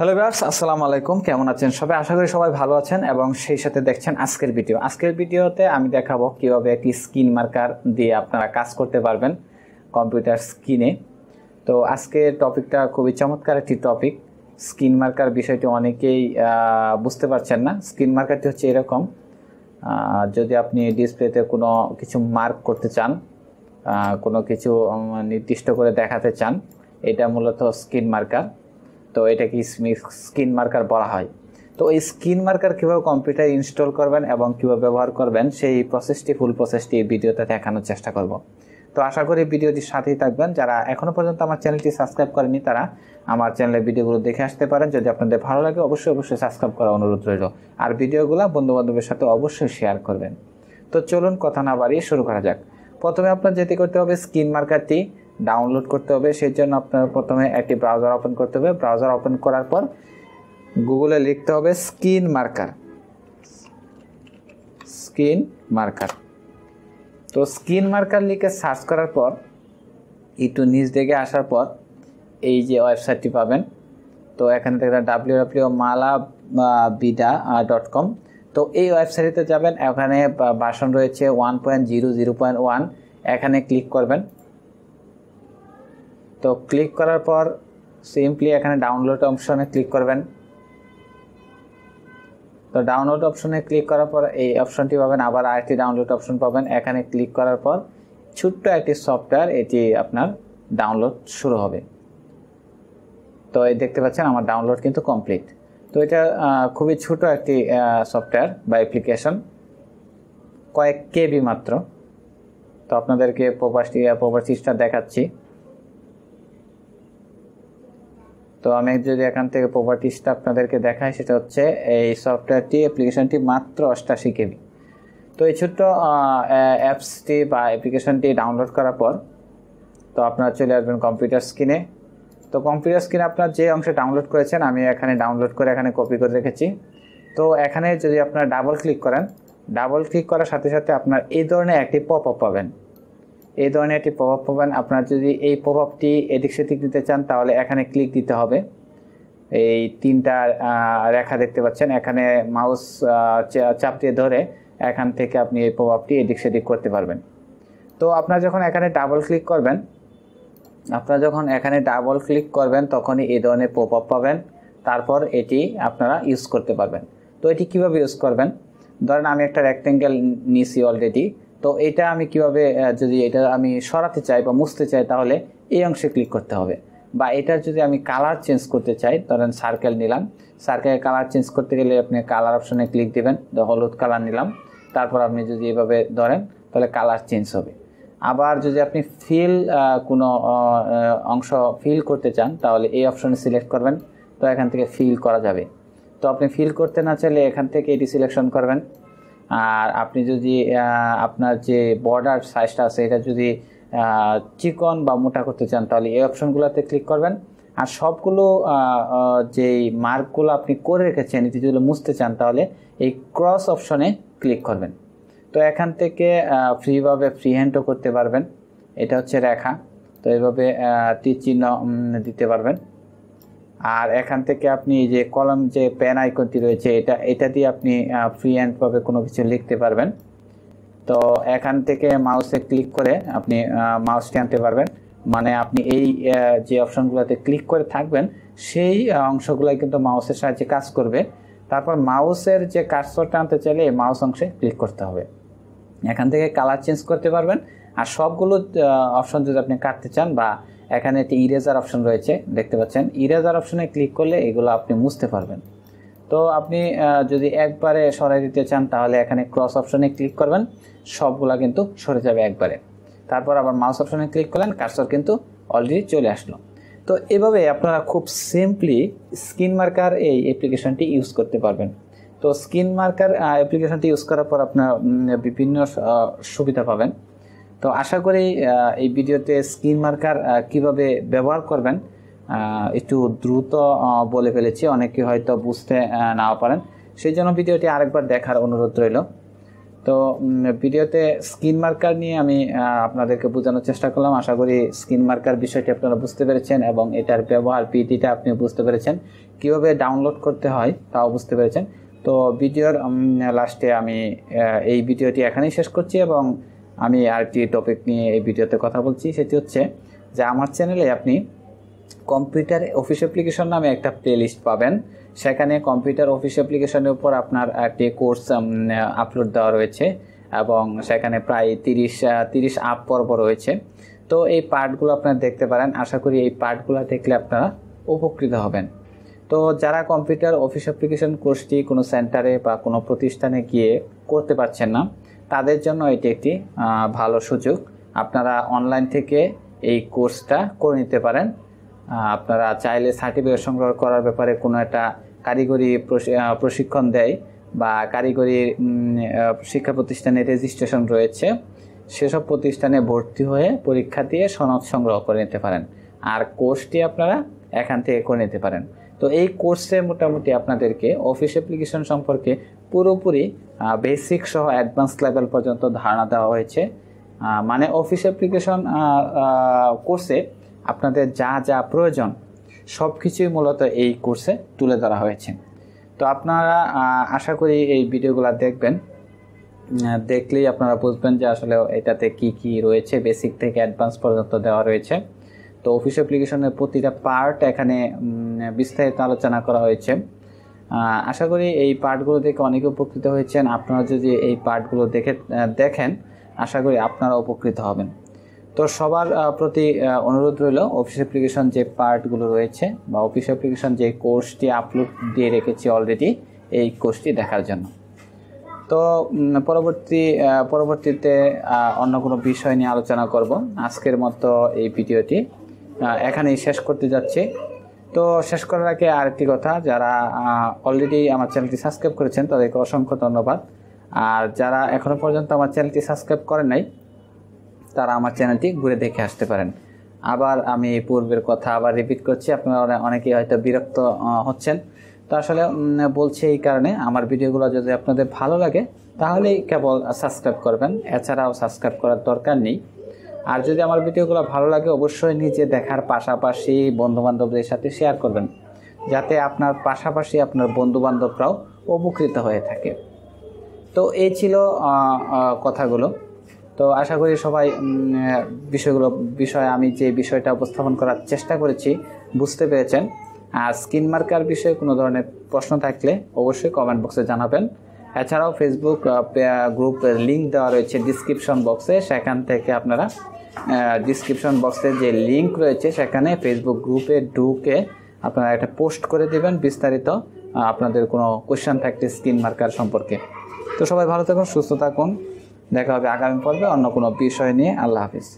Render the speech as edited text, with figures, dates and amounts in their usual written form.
Hello viewers, আসসালামু আলাইকুম। কেমন আছেন সবাই? আশা করি সবাই ভালো আছেন এবং সেই সাথে দেখছেন আজকের ভিডিও। আজকের ভিডিওতে আমি দেখাবো কিভাবে একটি স্ক্রিন মার্কার দিয়ে আপনারা কাজ করতে পারবেন কম্পিউটার স্ক্রিনে। তো আজকের টপিকটা খুবই চমৎকার একটি টপিক। স্ক্রিন মার্কার বিষয়টি অনেকেই বুঝতে পারছেন না। স্ক্রিন মার্কারটি হচ্ছে এরকম, যদি আপনি ডিসপ্লেতে কোনো কিছু মার্ক করতে চান, কোনো কিছু নির্দিষ্ট করে দেখাতে চান, এটা মূলত স্ক্রিন মার্কার। তো এটাকে স্ক্রিন মার্কার বলা হয়। তো এই স্ক্রিন মার্কার কীভাবে কম্পিউটারে ইনস্টল করবেন এবং কীভাবে ব্যবহার করবেন সেই ফুল প্রসেসটি এই ভিডিওতে দেখানোর চেষ্টা করব। তো আশা করি ভিডিওটির সাথেই থাকবেন। যারা এখনও পর্যন্ত আমার চ্যানেলটি সাবস্ক্রাইব করেনি তারা আমার চ্যানেলের ভিডিওগুলো দেখে আসতে পারেন। যদি আপনাদের ভালো লাগে অবশ্যই সাবস্ক্রাইব করার অনুরোধ রইল। আর ভিডিওগুলো বন্ধুবান্ধবের সাথে অবশ্যই শেয়ার করবেন। তো চলুন কথা না বাড়িয়ে শুরু করা যাক। প্রথমে আপনার যেটি করতে হবে, স্ক্রিন মার্কারটি ডাউনলোড করতে হবে। সেই জন্য আপনার প্রথমে একটি ব্রাউজার ওপেন করতে হবে। ব্রাউজার ওপেন করার পর গুগলে লিখতে হবে স্ক্রিন মার্কার। তো স্ক্রিন মার্কার লিখে সার্চ করার পর একটু নিচ দিকে আসার পর এই যে ওয়েবসাইটটি পাবেন। তো এখানে দেখবেন www.malabida.com। তো এই ওয়েবসাইটে যাবেন, এখানে ভার্সন রয়েছে 1.0.1। এখানে ক্লিক করবেন। তো ক্লিক করার পর সিম্পলি এখানে ডাউনলোড অপশনে ক্লিক করবেন। তো ডাউনলোড অপশনে ক্লিক করার পর এই অপশনটি পাবেন, আবার আরেকটি ডাউনলোড অপশন পাবেন। এখানে ক্লিক করার পর ছোট্ট একটি সফটওয়্যার, এটি আপনার ডাউনলোড শুরু হবে। তো এই দেখতে পাচ্ছেন আমার ডাউনলোড কিন্তু কমপ্লিট। তো এটা খুবই ছোট একটি সফটওয়্যার বা অ্যাপ্লিকেশন, কয়েক কেবি মাত্র। তো আপনাদেরকে প্রপার্টিসটা দেখাচ্ছি। তো আমি যদি এখান থেকে প্রপার্টিসটা আপনাদেরকে দেখাই, সেটা হচ্ছে এই সফটওয়্যারটি অ্যাপ্লিকেশনটি মাত্র 88 কেবি। তো এই ছোট্ট অ্যাপসটি বা অ্যাপ্লিকেশনটি ডাউনলোড করার পর তো আপনারা চলে আসবেন কম্পিউটার স্ক্রিনে। তো কম্পিউটার স্ক্রিনে আপনার যে অংশে ডাউনলোড করেছেন আমি এখানে ডাউনলোড করে এখানে কপি করে রেখেছি। তো এখানে যদি আপনারা ডাবল ক্লিক করেন, ডাবল ক্লিক করার সাথে সাথে আপনার এই ধরনের একটি পপ আপ পাবেন। আপনার যদি এই পপ আপটি এদিক সেদিক দিতে চান তাহলে এখানে ক্লিক দিতে হবে। এই তিনটা রেখা দেখতে পাচ্ছেন, এখানে মাউস চাপ দিয়ে ধরে এখান থেকে আপনি এই পপ আপটি এদিক সেদিক করতে পারবেন। তো আপনারা যখন এখানে ডাবল ক্লিক করবেন তখনই এই ধরনের পপ আপ পাবেন। তারপর এটি আপনারা ইউজ করতে পারবেন। তো এটি কিভাবে ইউজ করবেন, ধরেন আমি একটা রেক্টেঙ্গেল নিয়েছি অলরেডি। তো এটা আমি কিভাবে, যদি এটা আমি সরাতে চাই বা মুছতে চাই তাহলে এই অংশে ক্লিক করতে হবে। বা এটার যদি আমি কালার চেঞ্জ করতে চাই, ধরেন সার্কেল নিলাম, সার্কেলের কালার চেঞ্জ করতে গেলে আপনি কালার অপশনে ক্লিক দিবেন। হলুদ কালার নিলাম, তারপর আপনি যদি এভাবে ধরেন তাহলে কালার চেঞ্জ হবে। আবার যদি আপনি কোনো অংশ ফিল করতে চান তাহলে এই অপশনে সিলেক্ট করবেন। তো এখান থেকে ফিল করা যাবে। তো আপনি ফিল করতে না চাইলে এখান থেকে এটি সিলেকশন করবেন। আর আপনি যদি আপনার যে বর্ডার সাইজটা আছে এটা যদি চিকন বা মোটা করতে চান তাহলে এই অপশনগুলোতে ক্লিক করবেন। আর সবগুলো যেই মার্কগুলো আপনি করে রেখেছেন এটি যদি মুছতে চান তাহলে এই ক্রস অপশনে ক্লিক করবেন। তো এখান থেকে ফ্রি হ্যান্ডও করতে পারবেন। এটা হচ্ছে রেখা, তো এইভাবে তীর চিহ্ন দিতে পারবেন। আর এখান থেকে আপনি যে কলম যে পেন আইকনটি রয়েছে এটা দিয়ে আপনি ফ্রি হ্যান্ডভাবে কোনো কিছু লিখতে পারবেন। তো এখান থেকে মাউসে ক্লিক করে আপনি মাউসটি আনতে পারবেন। মানে আপনি এই যে অপশনগুলোতে ক্লিক করে থাকবেন সেই অংশগুলোই কিন্তু মাউসের সাহায্যে কাজ করবে। তারপর মাউসের যে কার্সরটা আনতে চাইলে এই মাউস অংশে ক্লিক করতে হবে। এখান থেকে কালার চেঞ্জ করতে পারবেন। আর সবগুলো অপশন যদি আপনি কাটতে চান, বা এখানে একটি ইরেজার অপশন রয়েছে দেখতে পাচ্ছেন, ইরেজার অপশনে ক্লিক করলে এগুলো আপনি মুছতে পারবেন। তো আপনি যদি একবারে সরাই দিতে চান তাহলে এখানে ক্রস অপশনে ক্লিক করবেন, সবগুলা কিন্তু সরে যাবে একবারে। তারপর আবার মাউস অপশনে ক্লিক করলেন, কার্সর কিন্তু অলরেডি চলে আসলো। তো এভাবে আপনারা খুব সিম্পলি স্ক্রিন মার্কার এই অ্যাপ্লিকেশনটি ইউজ করতে পারবেন। তো স্ক্রিন মার্কার অ্যাপ্লিকেশনটি ইউজ করার পর আপনার বিভিন্ন সুবিধা পাবেন। তো আশা করি এই ভিডিওতে স্ক্রিন মার্কার কিভাবে ব্যবহার করবেন একটু দ্রুত বলে ফেলেছি, অনেকে হয়তো বুঝতে নাও পারেন। সেই জন্য ভিডিওটি আরেকবার দেখার অনুরোধ রইল। তো ভিডিওতে স্ক্রিন মার্কার নিয়ে আমি আপনাদেরকে বোঝানোর চেষ্টা করলাম। আশা করি স্ক্রিন মার্কার বিষয়টি আপনারা বুঝতে পেরেছেন এবং এটার ব্যবহার বিধিটা আপনি বুঝতে পেরেছেন, কিভাবে ডাউনলোড করতে হয় তাও বুঝতে পেরেছেন। তো ভিডিওর লাস্টে আমি এই ভিডিওটি এখানেই শেষ করছি এবং আমি আরেকটি টপিক নিয়ে এই ভিডিওতে কথা বলছি। সেটি হচ্ছে যে আমার চ্যানেলে আপনি কম্পিউটার অফিস অ্যাপ্লিকেশন নামে একটা প্লেলিস্ট পাবেন। সেখানে কম্পিউটার অফিস অ্যাপ্লিকেশনের উপর আপনার একটি কোর্স আপলোড দেওয়া রয়েছে এবং সেখানে প্রায় 30 আপ পর্ব রয়েছে। তো এই পার্টগুলো আপনারা দেখতে পারেন। আশা করি এই পার্টগুলো দেখলে আপনারা উপকৃত হবেন। তো যারা কম্পিউটার অফিস অ্যাপ্লিকেশন কোর্সটি কোনো সেন্টারে বা কোনো প্রতিষ্ঠানে গিয়ে করতে পারছেন না, তাদের জন্য এটি একটি ভালো সুযোগ। আপনারা অনলাইন থেকে এই কোর্সটা করে নিতে পারেন। আপনারা চাইলে সার্টিফিকেট সংগ্রহ করার ব্যাপারে কোনো একটা কারিগরি প্রশিক্ষণ দেয় বা কারিগরি শিক্ষা প্রতিষ্ঠানে রেজিস্ট্রেশন রয়েছে, সেসব প্রতিষ্ঠানে ভর্তি হয়ে পরীক্ষা দিয়ে সনদ সংগ্রহ করে নিতে পারেন। আর কোর্সটি আপনারা এখান থেকে করে নিতে পারেন। তো এই কোর্সে মোটামুটি আপনাদেরকে অফিস অ্যাপ্লিকেশন সম্পর্কে পুরোপুরি বেসিক সহ অ্যাডভান্স লেভেল পর্যন্ত ধারণা দেওয়া হয়েছে। মানে অফিস অ্যাপ্লিকেশন কোর্সে আপনাদের যা যা প্রয়োজন সব কিছুই মূলত এই কোর্সে তুলে ধরা হয়েছে। তো আপনারা আশা করি এই ভিডিওগুলো দেখবেন, দেখলেই আপনারা বুঝবেন যে আসলে এটাতে কি কি রয়েছে, বেসিক থেকে অ্যাডভান্স পর্যন্ত দেওয়া রয়েছে। তো অফিস অ্যাপ্লিকেশনের প্রতিটা পার্ট এখানে বিস্তারিত আলোচনা করা হয়েছে। আশা করি এই পার্টগুলো দেখে অনেকে উপকৃত হয়েছেন। আপনারা যদি এই পার্টগুলো দেখেন আশা করি আপনারা উপকৃত হবেন। তো সবার প্রতি অনুরোধ রইল অফিস অ্যাপ্লিকেশন যে পার্টগুলো রয়েছে বা অফিস অ্যাপ্লিকেশন যে কোর্সটি আপলোড দিয়ে রেখেছি অলরেডি, এই কোর্সটি দেখার জন্য। তো পরবর্তীতে অন্য কোনো বিষয় নিয়ে আলোচনা করব। আজকের মতো এই ভিডিওটি এখানেই শেষ করতে যাচ্ছি। তো শেষ করার আগে আরেকটি কথা, যারা অলরেডি আমার চ্যানেলটি সাবস্ক্রাইব করেছেন তাদেরকে অসংখ্য ধন্যবাদ। আর যারা এখনও পর্যন্ত আমার চ্যানেলটি সাবস্ক্রাইব করেন নাই তারা আমার চ্যানেলটি ঘুরে দেখে আসতে পারেন। আবার আমি পূর্বের কথা আবার রিপিট করছি, আপনারা অনেকেই হয়তো বিরক্ত হচ্ছেন। তো আসলে বলছি এই কারণে, আমার ভিডিওগুলো যদি আপনাদের ভালো লাগে তাহলেই কেবল সাবস্ক্রাইব করবেন, এছাড়াও সাবস্ক্রাইব করার দরকার নেই। আর যদি আমার ভিডিওগুলো ভালো লাগে অবশ্যই নিজে দেখার পাশাপাশি বন্ধুবান্ধবদের সাথে শেয়ার করবেন, যাতে আপনার পাশাপাশি আপনার বন্ধুবান্ধবরাও উপকৃত হয়ে থাকে। তো এই ছিল কথাগুলো। তো আশা করি সবাই বিষয়ে আমি যে বিষয়টা উপস্থাপন করার চেষ্টা করেছি বুঝতে পেরেছেন। আর স্ক্রিন মার্কার বিষয়ে কোনো ধরনের প্রশ্ন থাকলে অবশ্যই কমেন্ট বক্সে জানাবেন। এছাড়াও ফেসবুক গ্রুপের লিঙ্ক দেওয়া রয়েছে ডিসক্রিপশন বক্সে, সেখান থেকে আপনারা ডিসক্রিপশন বক্সে যে লিঙ্ক রয়েছে সেখানে ফেসবুক গ্রুপে ঢুকে আপনারা একটা পোস্ট করে দেবেন বিস্তারিত আপনাদের কোনো কোয়েশ্চেন থাকলে স্ক্রিন মার্কার সম্পর্কে। তো সবাই ভালো থাকুন, সুস্থ থাকুন, দেখা হবে আগামী পর্বে অন্য কোনো বিষয় নিয়ে। আল্লাহ হাফিজ।